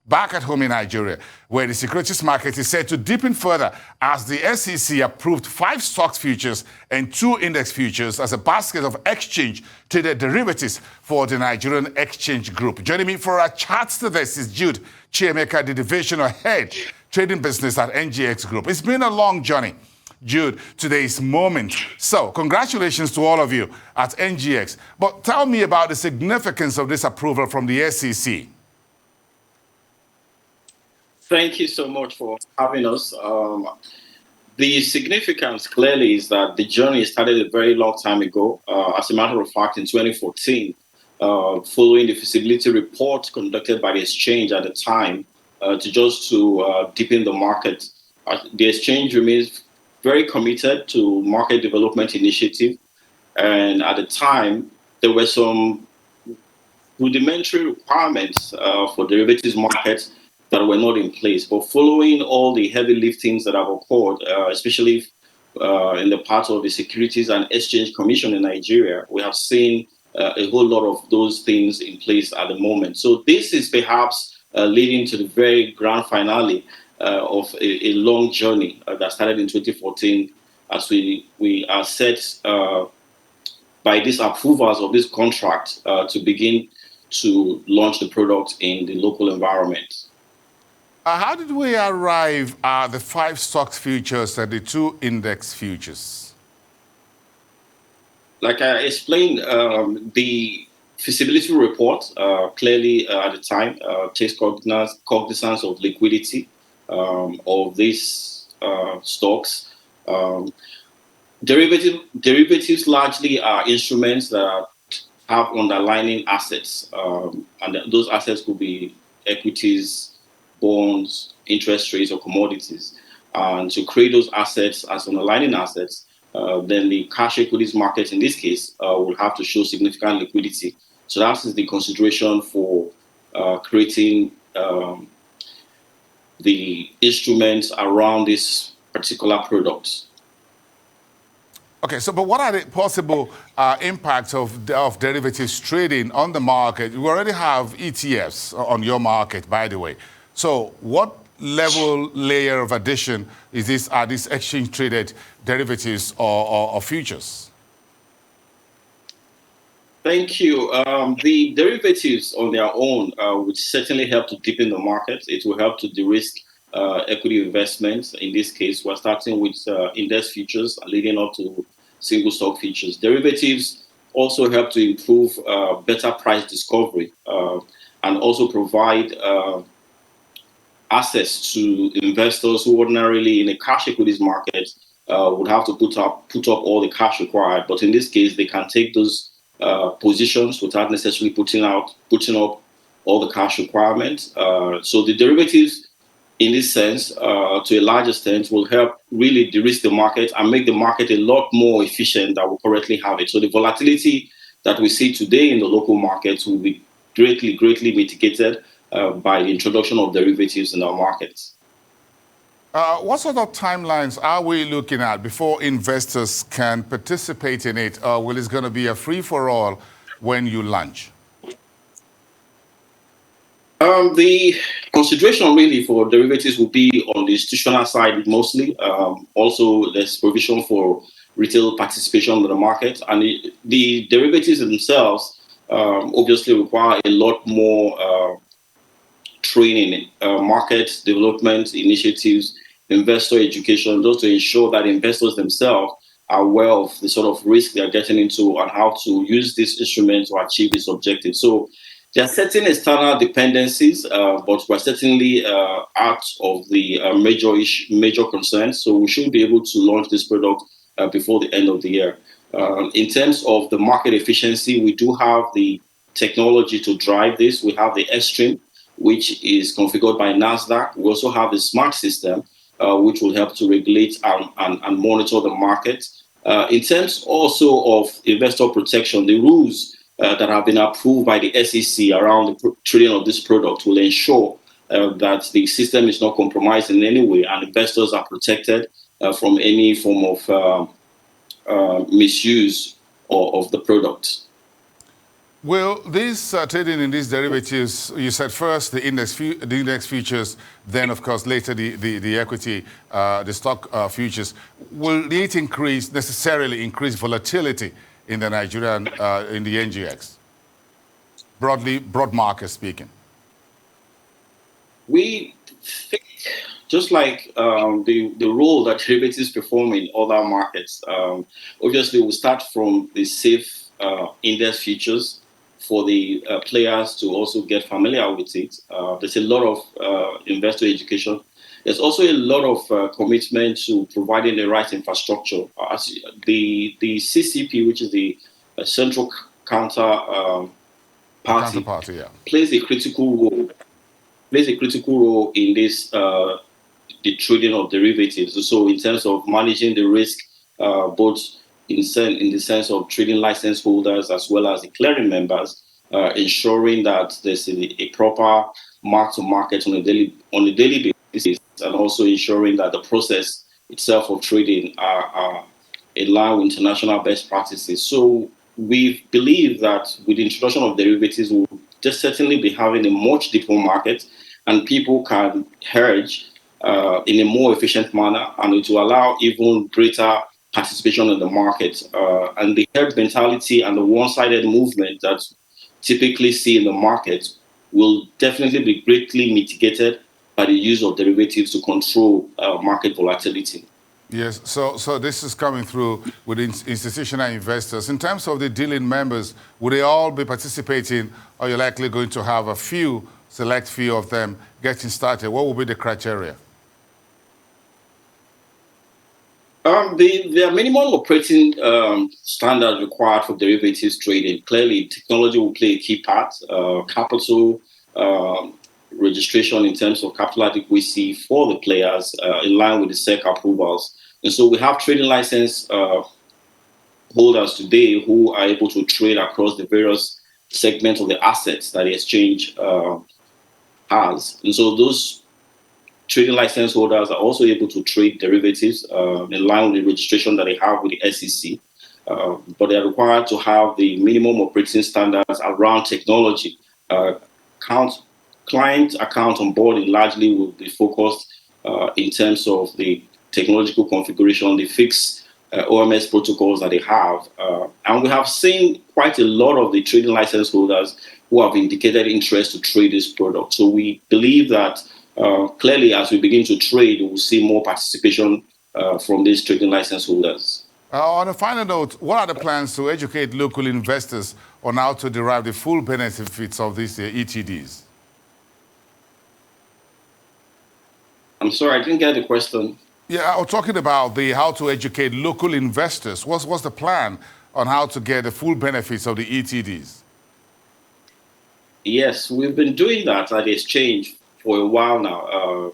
back at home in Nigeria, where the securities market is set to deepen further as the SEC approved 5 stocks futures and 2 index futures as a basket of exchange-traded derivatives for the Nigerian Exchange Group. Joining me for our chat to this is Jude Chiemaka, the Divisional Head Trading Business at NGX Group. It's been a long journey, Jude, today's moment. So congratulations to all of you at NGX. But tell me about the significance of this approval from the SEC. Thank you so much for having us. The significance clearly is that the journey started a very long time ago. As a matter of fact, in 2014, following the feasibility report conducted by the exchange at the time, to deepen the market. The exchange remains very committed to market development initiative. And at the time, there were some rudimentary requirements for derivatives markets that were not in place. But following all the heavy liftings that have occurred, especially in the part of the Securities and Exchange Commission in Nigeria, we have seen a whole lot of those things in place at the moment. So this is perhaps leading to the very grand finale of a long journey that started in 2014 as we are set by these approvals of this contract to begin to launch the product in the local environment. How did we arrive at the 5 stocks futures and the 2 index futures? Like I explained, the feasibility report clearly at the time takes cognizance of liquidity of these stocks. Derivatives largely are instruments that have underlying assets, and those assets could be equities, bonds, interest rates, or commodities. And to create those assets as underlying assets, then the cash equities market in this case will have to show significant liquidity. So that is the consideration for creating the instruments around this particular product. Okay, so but what are the possible impacts of derivatives trading on the market? You already have ETFs on your market, by the way. So what layer of addition are these exchange-traded derivatives or futures? Thank you. The derivatives on their own would certainly help to deepen the market. It will help to de-risk equity investments. In this case, we're starting with index futures leading up to single stock futures. Derivatives also help to improve better price discovery and also provide access to investors who ordinarily in a cash equities market would have to put up all the cash required. But in this case, they can take those positions without necessarily putting up all the cash requirements. So the derivatives, in this sense, to a large extent, will help really de-risk the market and make the market a lot more efficient than we currently have it. So the volatility that we see today in the local markets will be greatly mitigated by the introduction of derivatives in our markets. What sort of timelines are we looking at before investors can participate in it? Will it going to be a free-for-all when you launch? The consideration really for derivatives will be on the institutional side mostly. Also, there's provision for retail participation in the market. And the derivatives themselves obviously require a lot more training, market development initiatives, investor education, just to ensure that investors themselves are aware of the sort of risk they are getting into and how to use this instrument to achieve this objective. So there are certain external dependencies, but we're certainly out of the major concerns. So we should be able to launch this product before the end of the year. In terms of the market efficiency, we do have the technology to drive this. We have the Xstream, which is configured by NASDAQ. We also have the smart system, which will help to regulate and monitor the market. In terms also of investor protection, the rules that have been approved by the SEC around the trading of this product will ensure that the system is not compromised in any way and investors are protected from any form of misuse of the product. Will this trading in these derivatives, you said first the index futures, then of course later the equity, the stock futures, will it necessarily increase volatility in the Nigerian, in the NGX? Broad market speaking. We think, just like the role that derivatives perform in other markets, obviously we start from the safe index futures for the players to also get familiar with it. There's a lot of investor education. There's also a lot of commitment to providing the right infrastructure. The CCP, which is the Central Counter Party, yeah, plays a critical role in this the trading of derivatives. So in terms of managing the risk, both in the sense of trading license holders as well as the clearing members, ensuring that there's a proper mark to market on a daily basis, and also ensuring that the process itself of trading are in line with international best practices. So we believe that with the introduction of derivatives, we'll just certainly be having a much deeper market, and people can hedge in a more efficient manner, and it will allow even greater participation in the market. And the herd mentality and the one-sided movement that typically see in the market will definitely be greatly mitigated by the use of derivatives to control market volatility. Yes, so this is coming through with institutional investors. In terms of the dealing members, would they all be participating, or you're likely going to have a select few of them getting started? What will be the criteria? There are minimum operating standards required for derivatives trading. Clearly, technology will play a key part. Capital registration in terms of capital adequacy for the players in line with the SEC approvals. And so we have trading license holders today who are able to trade across the various segments of the assets that the exchange has. And so those trading license holders are also able to trade derivatives in line with the registration that they have with the SEC. But they are required to have the minimum operating standards around technology. Client account onboarding largely will be focused in terms of the technological configuration, the fixed OMS protocols that they have. And we have seen quite a lot of the trading license holders who have indicated interest to trade this product. So we believe that clearly, as we begin to trade, we'll see more participation from these trading license holders. On a final note, what are the plans to educate local investors on how to derive the full benefits of these ETDs? I'm sorry, I didn't get the question. Yeah, I was talking about how to educate local investors. What's the plan on how to get the full benefits of the ETDs? Yes, we've been doing that at the exchange for a while now.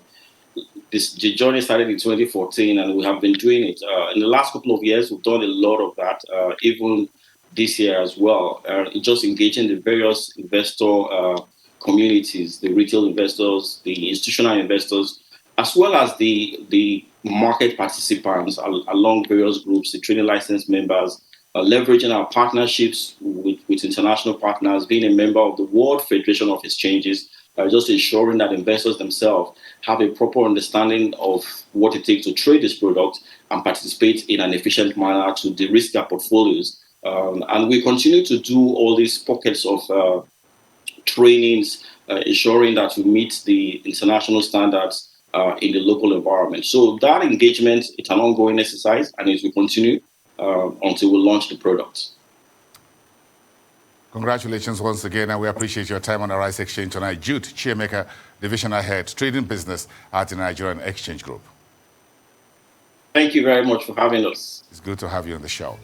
The journey started in 2014, and we have been doing it. In the last couple of years, we've done a lot of that, even this year as well. Just engaging the various investor communities, the retail investors, the institutional investors, as well as the market participants along various groups, the trading license members, leveraging our partnerships with international partners, being a member of the World Federation of Exchanges, just ensuring that investors themselves have a proper understanding of what it takes to trade this product and participate in an efficient manner to de-risk their portfolios. And we continue to do all these pockets of trainings, ensuring that we meet the international standards in the local environment. So that engagement, it's an ongoing exercise, and it will continue until we launch the product. Congratulations once again, and we appreciate your time on the Rice Exchange tonight. Jude Chiemaka, Divisional Head, Trading Business at the Nigerian XChange Group. Thank you very much for having us. It's good to have you on the show.